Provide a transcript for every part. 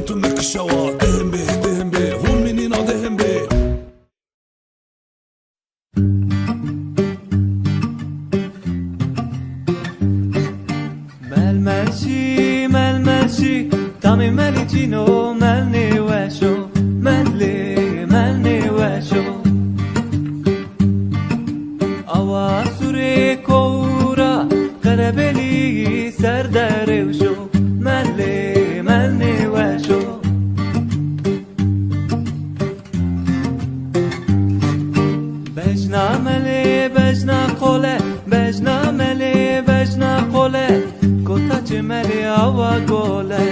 tu mekşava Dehim be Hum menina dehim be Melmelşi Tami melicino melni veşo melni veşo Ava sure koura Karebeli serdevşo melni veşo Bejna meli bejna kole Bejna meli bejna kole Kota cimeli ava gole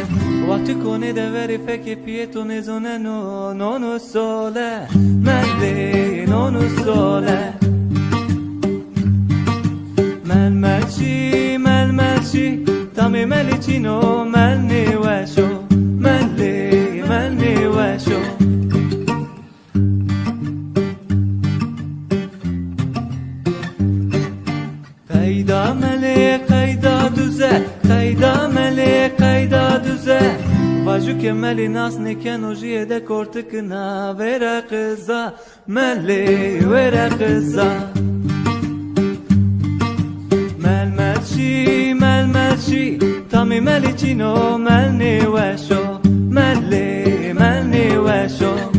Vati koni de veri feki pieto mezone nonu sole Melli nonu sole Melmelci Tami melicino melni veşo melni veşo Kayda meli kayda düze Kayda meli kayda düze Vaju kemeli nas niken ojiye de kortıkına Vera kıza meli vera kıza Melmelci Tami melicino melni veşo melni veşo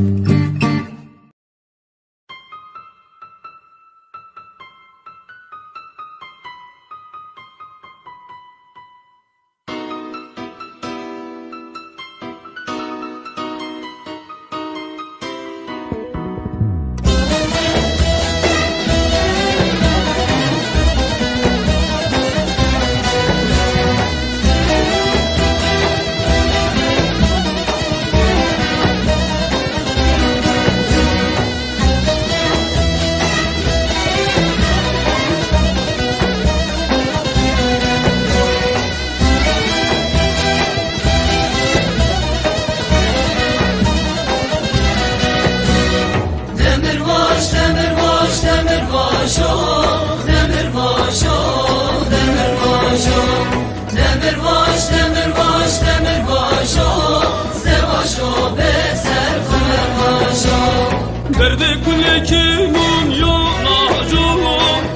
Derdi kulekimun yolaju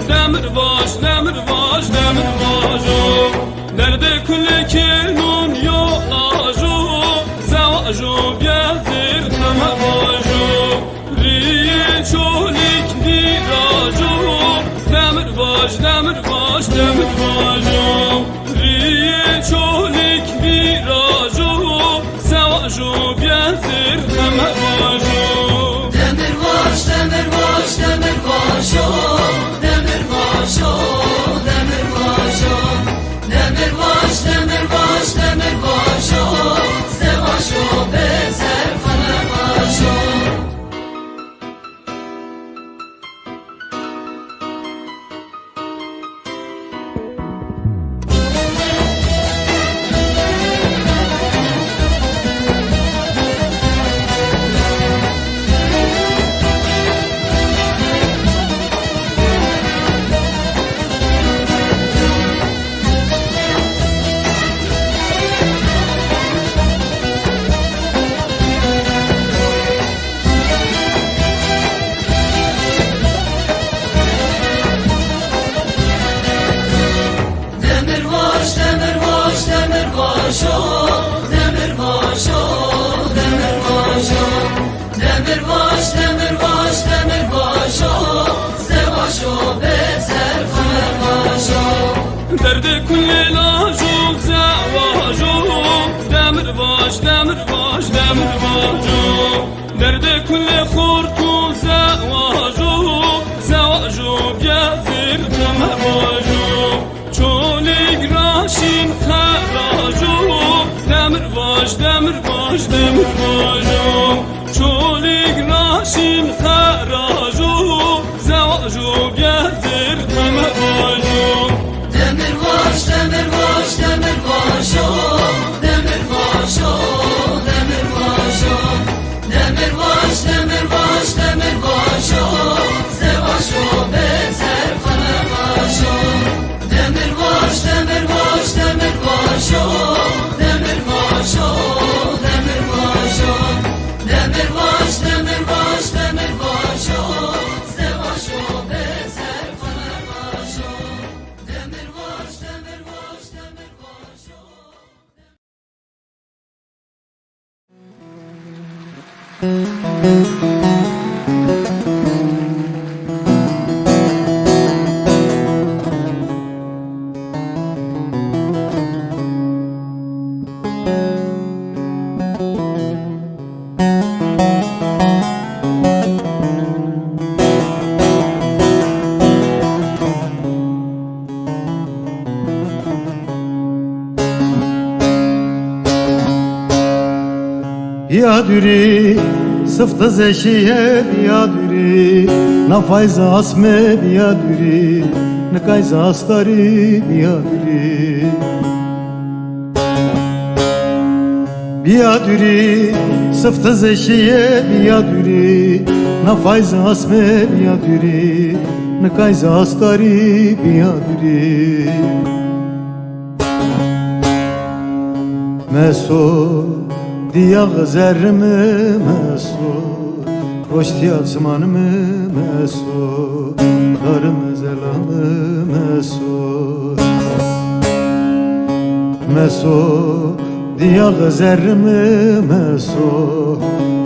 Demirbaş Derdi kulekimun yolaju Zavaju gezir temevaju Riye çolik diraju Demirbaş Riye çolik diraju Zavaju gezir temevaju Demirbaş, Sevaşo bezer kanemaşo Derdi kullelaju zavaju Demirbaş Derdi kulle khurtu zavaju gezir temevaju Çolik raşin kharaju Demirbaş Çolik raşin kharaju Zavaju gezir temevaju Demirbaş, Sevaşo bezer kanemaşo Demirbaş, Demirbaşo بیادوری صفت زشیه بیادوری نفایز اسمه بیادوری نکایز استاری بیادوری بیادوری صفت زشیه بیادوری نفایز اسمه بیادوری نکایز استاری بیادوری مسو دیاغ زرمه مسو رشتی آسمانمه مسو دارم زلامه مسو مسو دیاغ زرمه مسو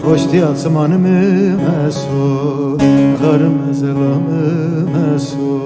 رشتی آسمانمه مسو دارم زلامه مسو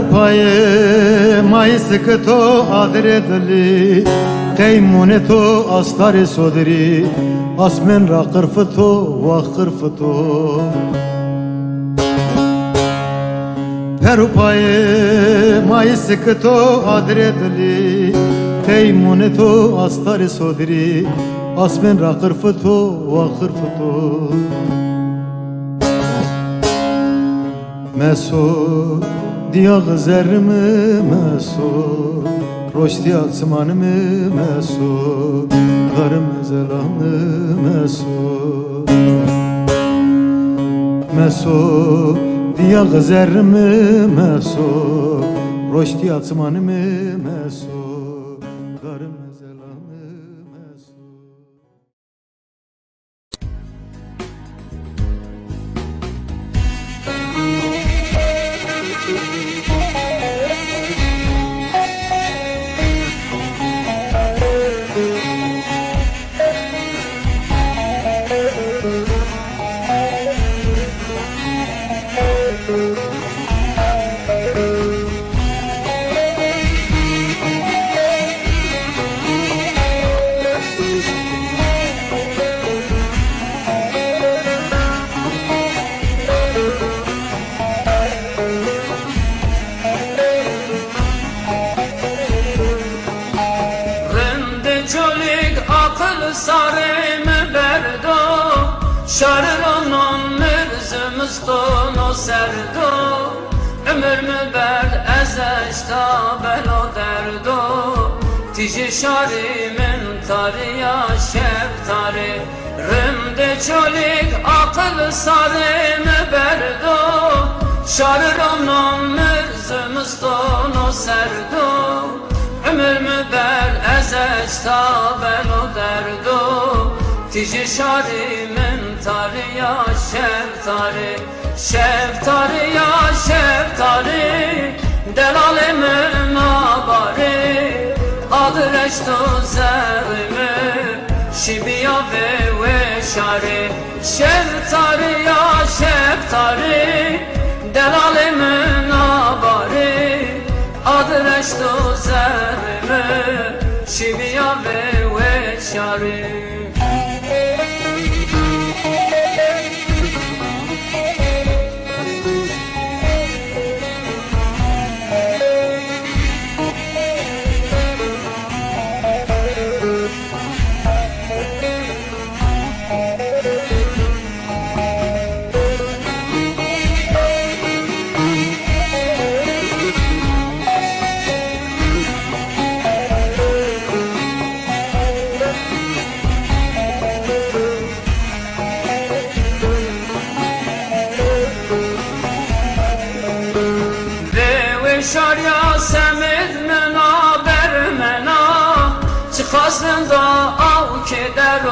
پای مایست که تو آدر دلی قیمون تو استار صدری اسمن را قرف تو و قرف تو پر پای مایست که تو آدر دلی قیمون تو استار صدری اسمن را قرف تو و قرف تو مسو دیاغ زرمه مسو رشتی آسمانمه مسو غرم زلامه مسو مسو دیاغ زرمه مسو رشتی آسمانمه مسو غرم زلامه مسو sarım berdo şarronon mürzümüstün o serdo ömür mü ber ezeşta belo derdo tiji şarimin tariya şeftari rümde çolik akıl sarım berdo şarronon mürzümüstün o serdo ömür mü ber ezeşta belo derdo tiji şarimin tariya şeftari şeftari ya şeftari delalimin abari adreştu zerimi şibiya ve şari şeftari ya şeftari delalimin abari adreştu zerimi şibiya ve şari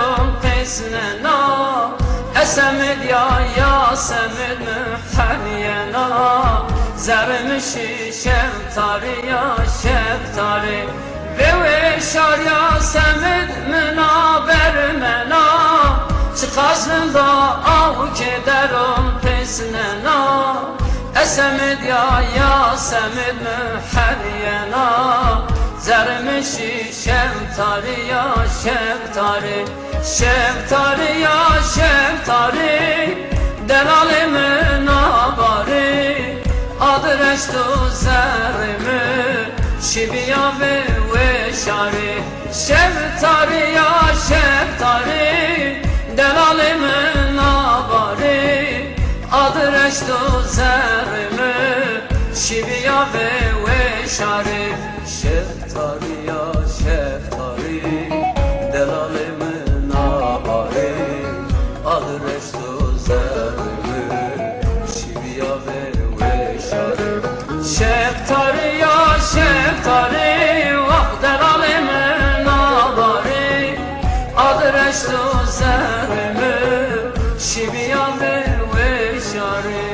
درم قسننا اسمد یا سمد محنینا زرمشی شفتاری یا شفتاری به شار یا سمد منا بر منا چقاسم با آو که درم قسننا اسمد یا سمد محنینا زرمشی شفتاری یا شفتاری شفتاری یا شفتاری دلال من آباری آدرش تو زرمه شبیا و شاری شفتاری یا شفتاری دلال من آباری آدرش تو زرمه شبیا و شاری شفتاری یا شفتاری دلال من آباری آدرش تو زرمه شبیا و شاری شفتاری یا شفتاری وقت دلال من آباری آدرش تو زرمه شبیا و شاری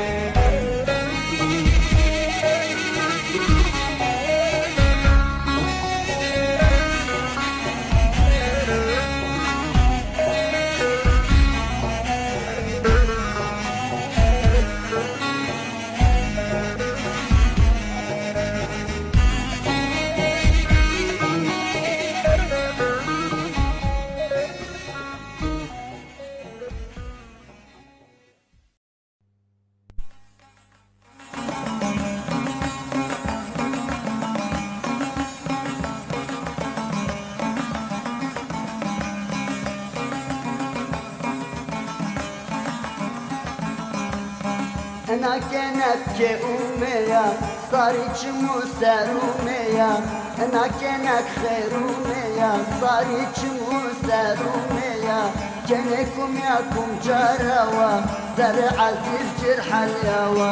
انا كانت كأمية صارت شموس رومية انا كانت خيرومية صارت شموس رومية كانكم ياكم جراوة زرع عزيز جرح اليوا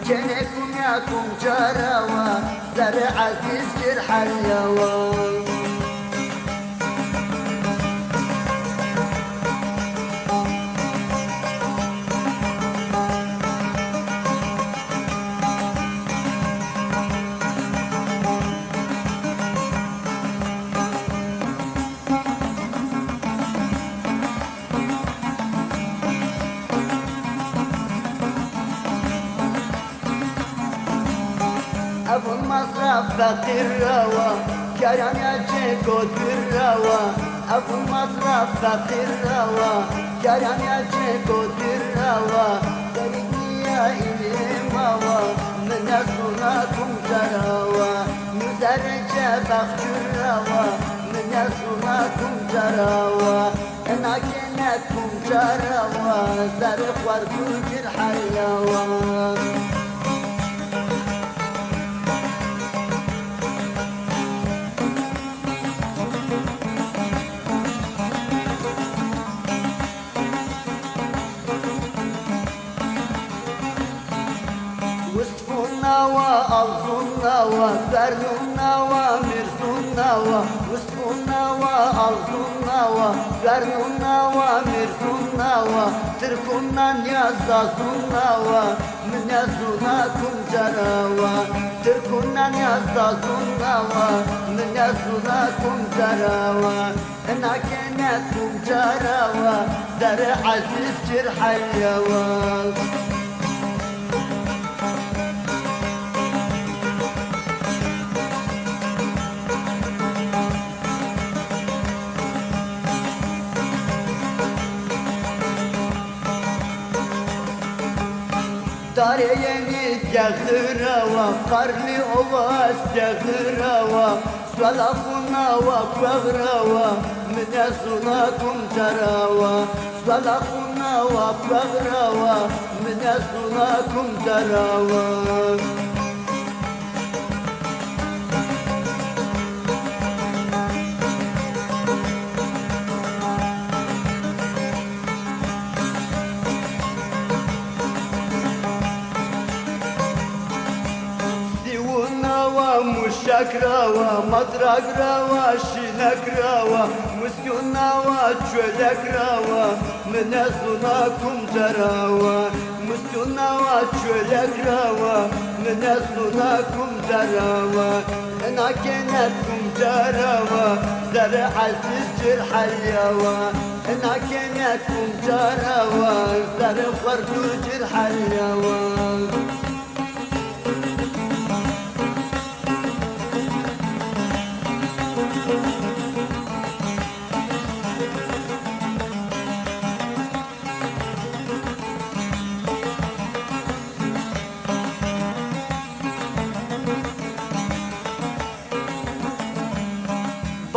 كانكم ياكم جراوة زرع عزيز جرح اليوا ابو المصرف فقير روا كرم يجيك ودير روا ابو المصرف فقير روا كرم يجيك ودير روا دريني يا إلي موا من أصناكم جراوا مزرج بخجر روا من أصناكم جراوا انا كنتكم جراوا زرق ورقو جرح اليوا وصفونا وألفونا وقرنونا ومرسونا وصفونا وألفونا وقرنونا ومرسونا وتركونا نيازازونا ومن يزوناكم جراوا تركونا نيازازونا ومن يزوناكم جراوا انا كانتكم جراوا زرع عزيز جرح اليوا داريني جغرا وقرني أواس جغرا صلافنا وقغرا من يسوناكم جراوا صلافنا وقغرا من يسوناكم جراوا مشاكرا ومطرق روا شنك روا مسيوناوا تشولك راوا من أزوناكم جراوا مسيوناوا تشولك راوا من أزوناكم جراوا أنا كنتكم جراوا زرع السجل حليوا أنا كنتكم جراوا زرع خرطوج الحليوا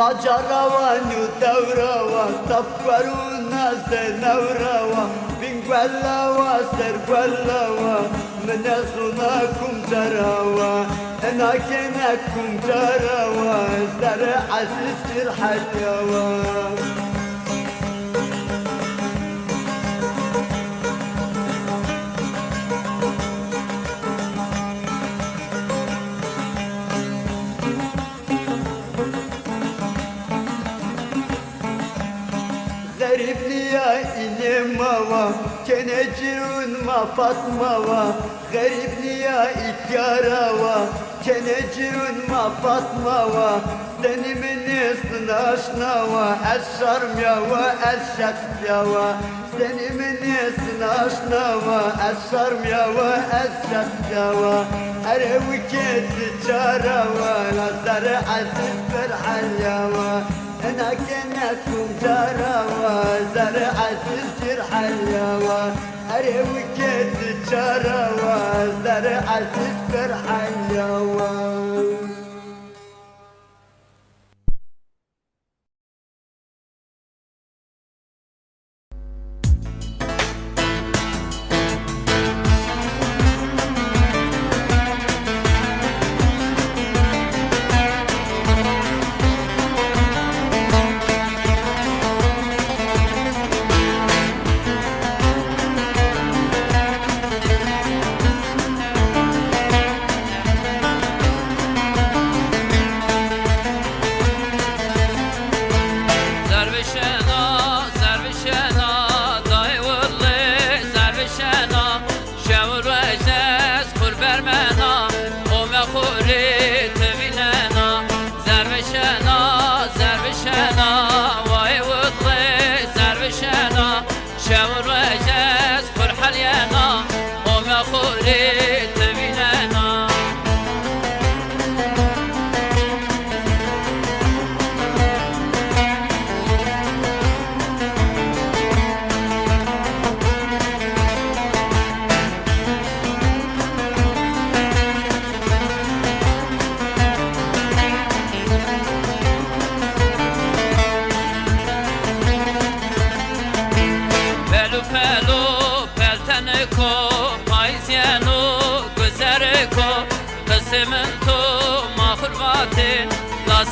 Bacarawa nudavrawa tafkaruna senavrawa bingwallawa sergwallawa menazunakum jarawa enakenakum jarawa zara asistir halyawa غريبني يا إنماوا كنجرون ما فاطماوا غريبني يا إكاراوا كنجرون ما فاطماوا سني من سناشناوا الشرمياوا الشخصياوا سني من سناشناوا الشرمياوا الشخصياوا أروكت جاراوا نصر عزيز فرحانياوا أنا كنتكم جراوا زرع السجر حليوا أروكت جراوا زرع السجر حليوا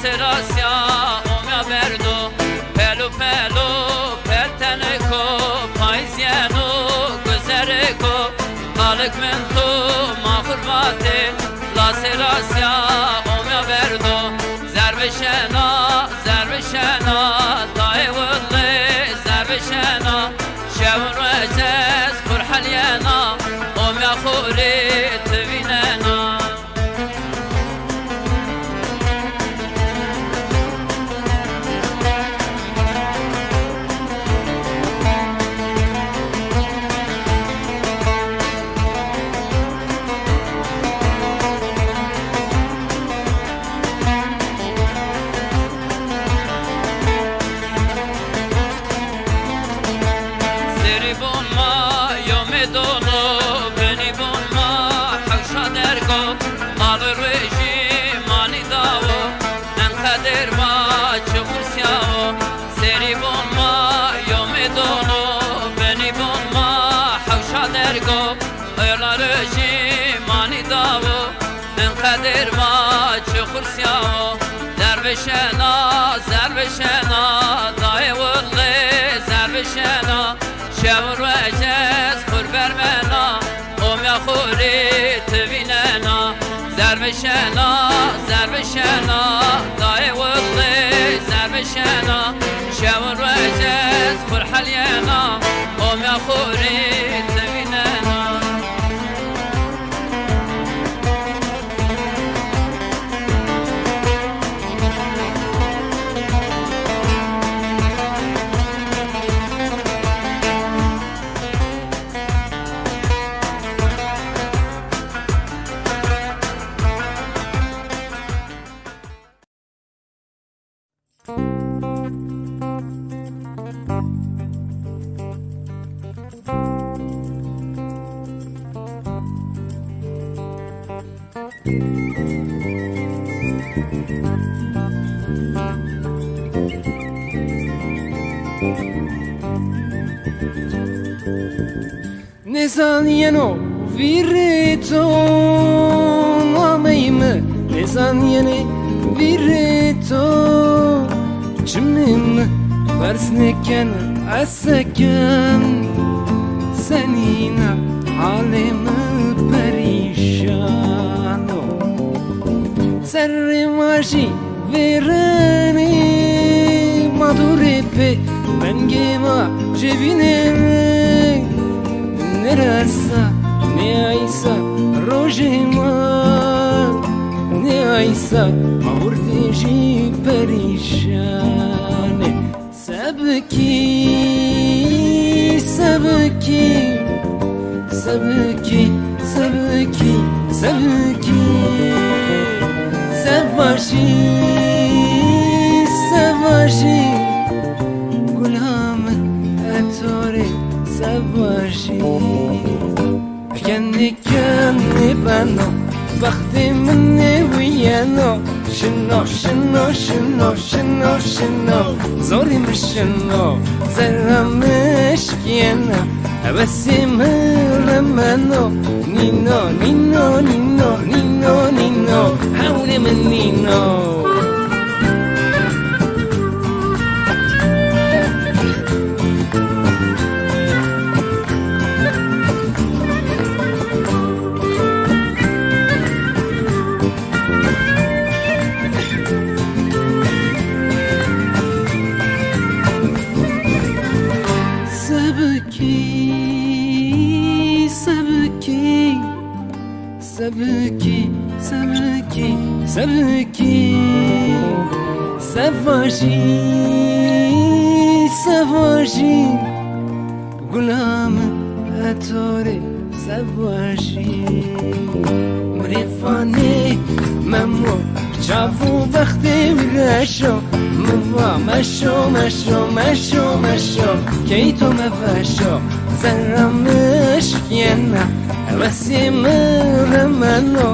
Serasya omya berdo pelu pelu pelteneko payzieno gözereko halık mento mahurvate la serasya omya berdo zerbeşena zerbeşena dayvılle zerbeşena şevrezes kurhalyena omya khuri tvinena زربشنا زربشنا دایوله زربشنا شور وجز خور برمنا قوم یا خوری تویننا زربشنا زربشنا دایوله زربشنا شاور وجز خور حلينا قوم يا خوري تبيننا Nezanieno virito Nameime Nezaniene virito Cimim versneken aseken Senina halimi perişano Serrimaji vereni Madurepe Bengema cebine Nerasa ne aysa rojema Ne aysa avurdeji perişane Sebki Sebki Sebki Sebki Sebki Sevaji Sevaji Gulam etore Sevaji kendi kendi bana Vakti minni viyano Şino şino şino şino şino Zorim şino Zerramış kiyana Hevesimi remano Nino nino nino nino nino Havlimin nino Sebki, sebki, sebki Sevaji, sevaji Gulam etore sevaji Mrifane memo Çavu vakti virasho Mva mesho, mesho, mesho, mesho Keyto mevasho Zerramış yena Hevesimi remano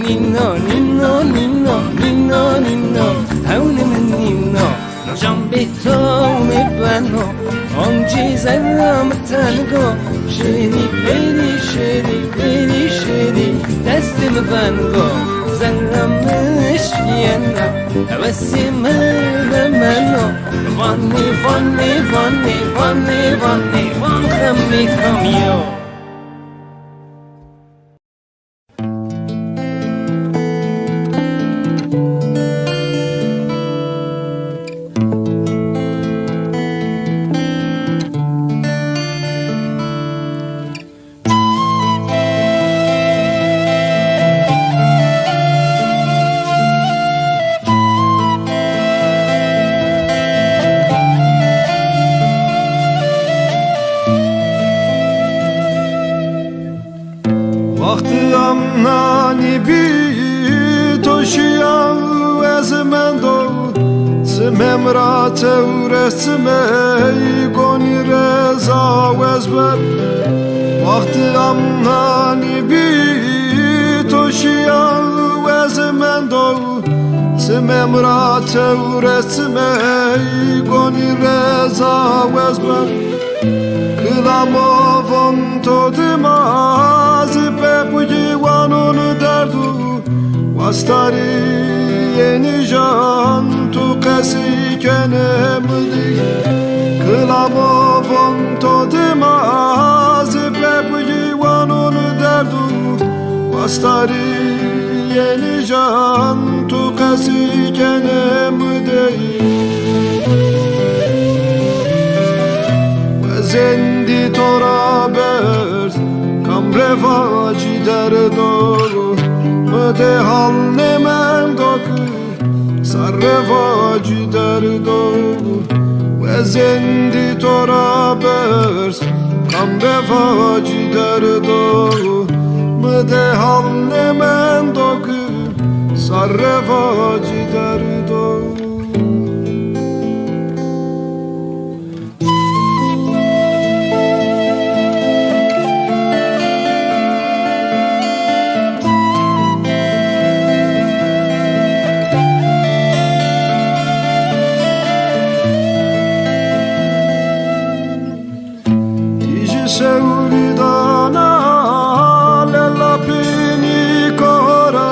Nino, nino, nino, nino, nino Havlimin nino Nocam bito mi bano Onci zerram tango Şeri, beri, şeri, beri, şeri Destimi bango Zerramış yena Hevesimi remano Vanni, vanni, vanni, vanni, vanni Van kami kamyo Nani bi toşia ezmendo Smemra tevresme goni reza wezber Vakti amnani bi toşia ezmendo Smemra tevresme goni reza wezber Kılamovon todimaz Pepuji vanun derdu Vastari yeni can Tu kesi kenemdi Kılamovon todimaz Pepuji vanun derdu Vastari yeni can Tu kesi kenemdi زندی تو را برز کم رواجی در دو مده حال نمن دو سر رواجی در دو و زندی تو را برز کم رواجی در دو مده حال نمن دو سر رواجی در دو Seuridana lella pinicora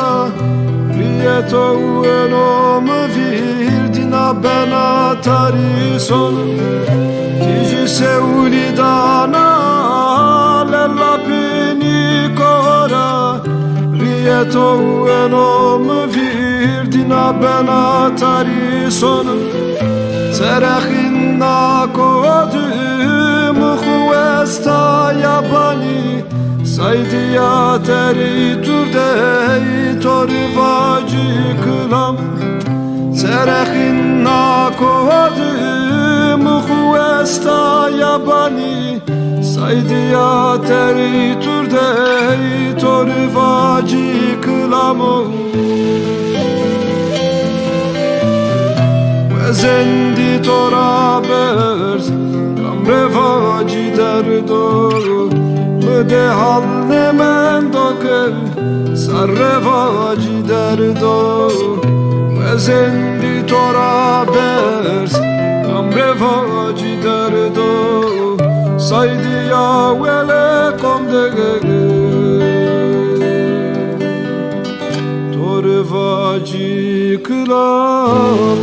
Rieto ueno me virdina bena tarison Tiji seuridana lella pinicora Rieto ueno me virdina bena tarison Serachinna kodum خوستا یابانی سایدیا تری تردی توری واجی کلام سرخین نکودم خوستا یابانی سایدیا تری تردی توری واجی کلام و زندی تو را برز رواجی در دو مده حال نمن دو که سر رواجی در دو و زندی تو را برز کم رواجی در دو سایدی یا ولکم دگه تو رواجی کلام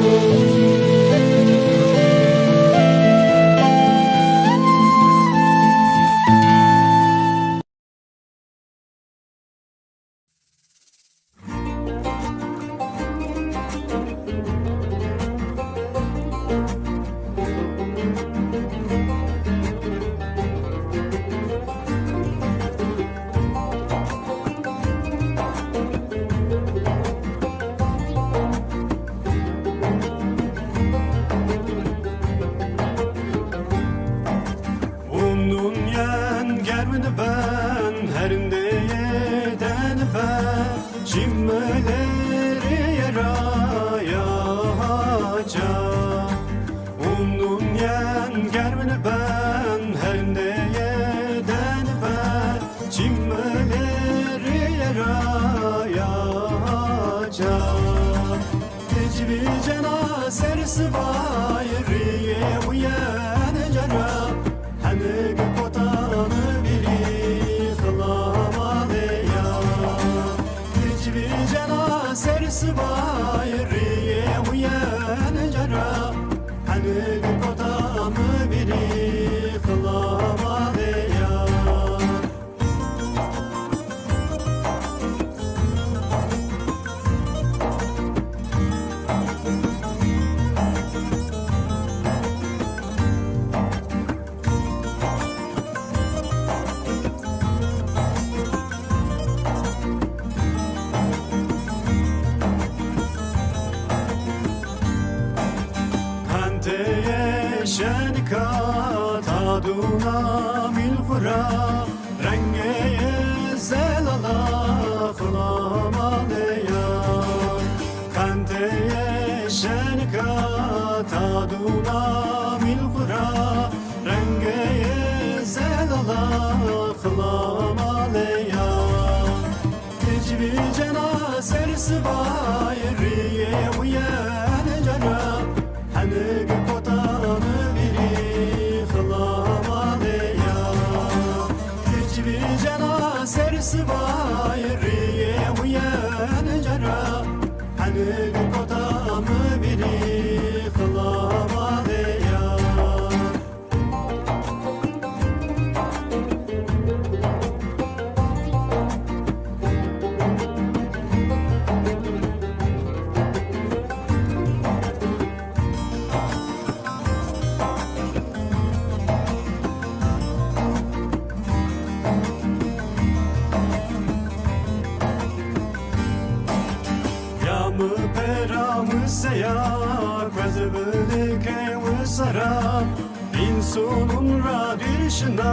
sonun radişna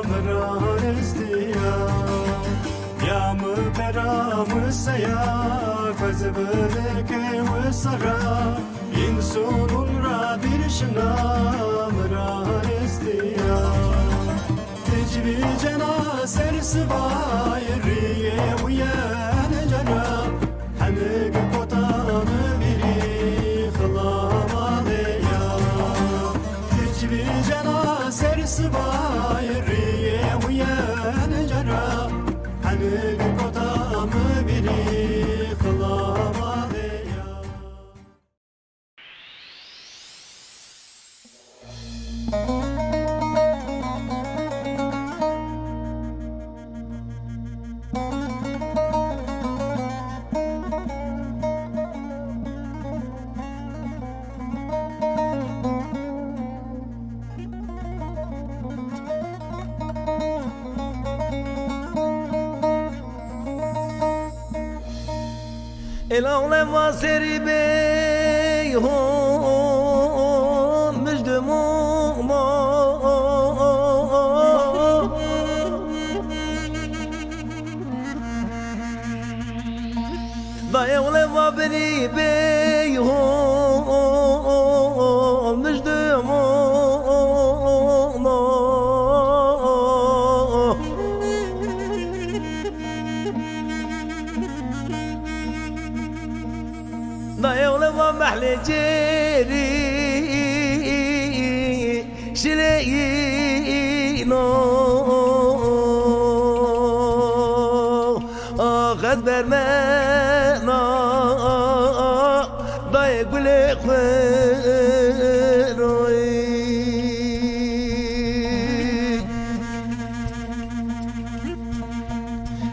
mıran istiya ya mı pera mı saya kazbeleke ve sara insonun radişna mıran istiya tecvi cena sersbayriye uyan cana hamig kotam biri khlamadeya tecvi cena sersbayriye uyan cana hamig kotam biri khlamadeya العالم واسری بی هم مجدمو ما العالم وابری بی هم مجدمو ما ضيولة ومحل جيري شلينا آخذ برمانا ضيق لخيروي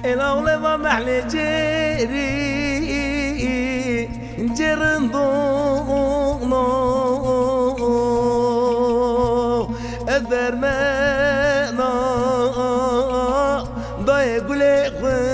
الأولى ومحل جيري جرندونا الدرمانا ضيق لخيروي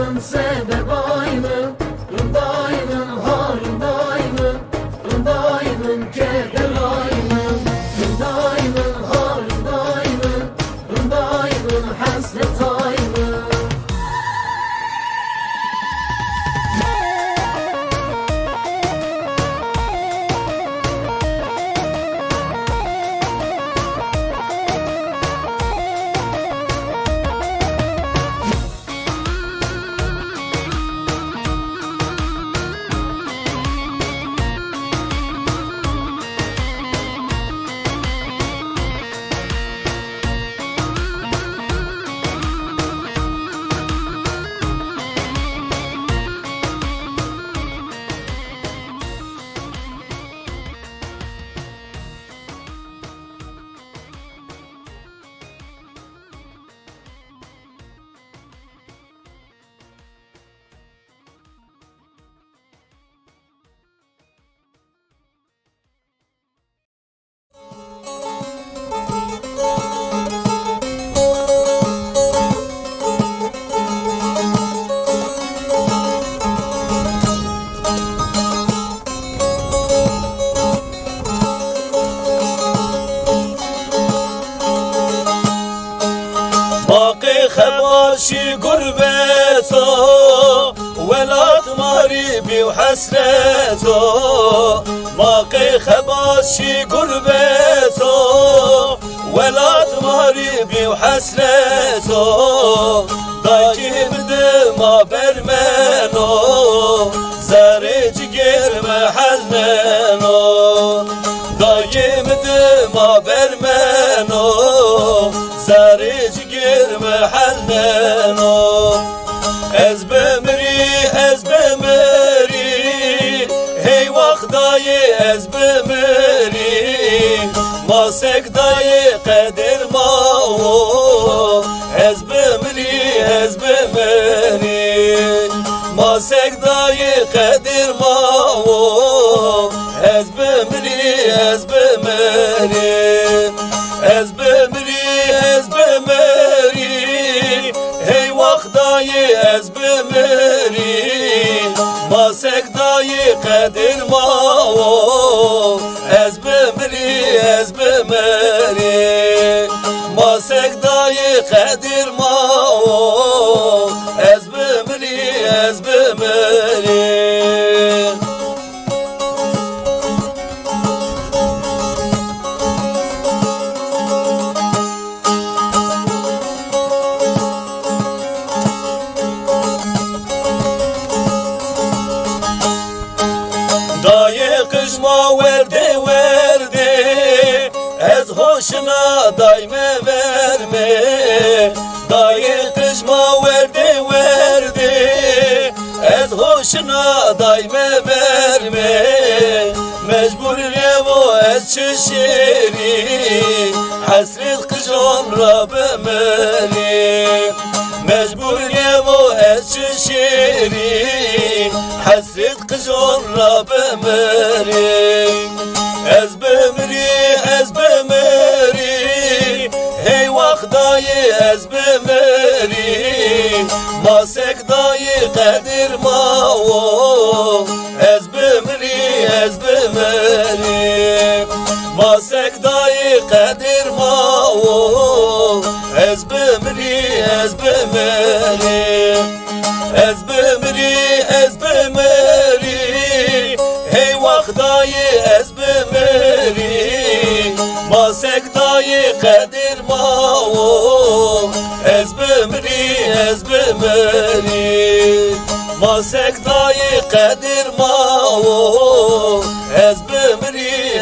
daimın sebep aymın daimın halim daimın daimın keder aymın daimın halim daimın daimın hasret aymın. باقي خباشي قربته ولات ماريبي وحسرته باقي خباشي قربته ولات ماريبي وحسرته ضايجي بدما برمانو زارج جير محلنو ضايجي بدما برمانو زارج جير محلنو از بمري هي وخداي از بمري ما سكداي قدر ما از بمري ما سكداي قدر ما از بمري از بمري هي وخداي از بمري ما سكداي قدر ما از بمري ما سكداي قدر ما از بمري قشما ورده از hoşuna dayme verme dayı qışma verdi az hoşuna dayme verme mecbur revo az çeşiri hasret qıjon rabemeli mecbur revo az çeşiri hasret qıjon rabemeli az bemeri hey vakdayı az bemeri ma sekdayı kadir ma az bemeri ma sekdayı kadir ma az bemeri az bemeri hey vakdayı az bemeri ما سكداي قدر ما از بمري ما سكداي قدر ما از بمري